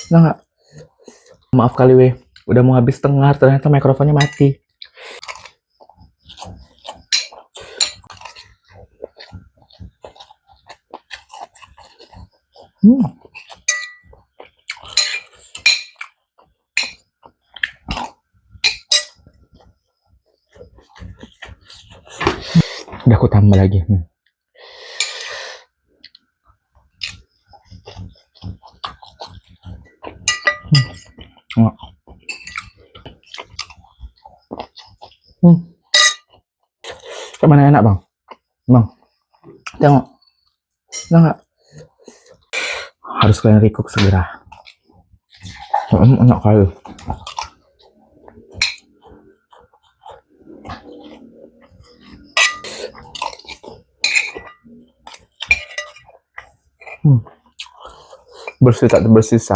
Nah nggak? Maaf kali weh, udah mau habis setengah ternyata mikrofonnya mati. Hmm. Udah aku tambah lagi. Hmm. Kemana enak bang? Bang, tengok. Nah nggak? Harus kalian recook segera. Enak kali. Bersih tak bersisa.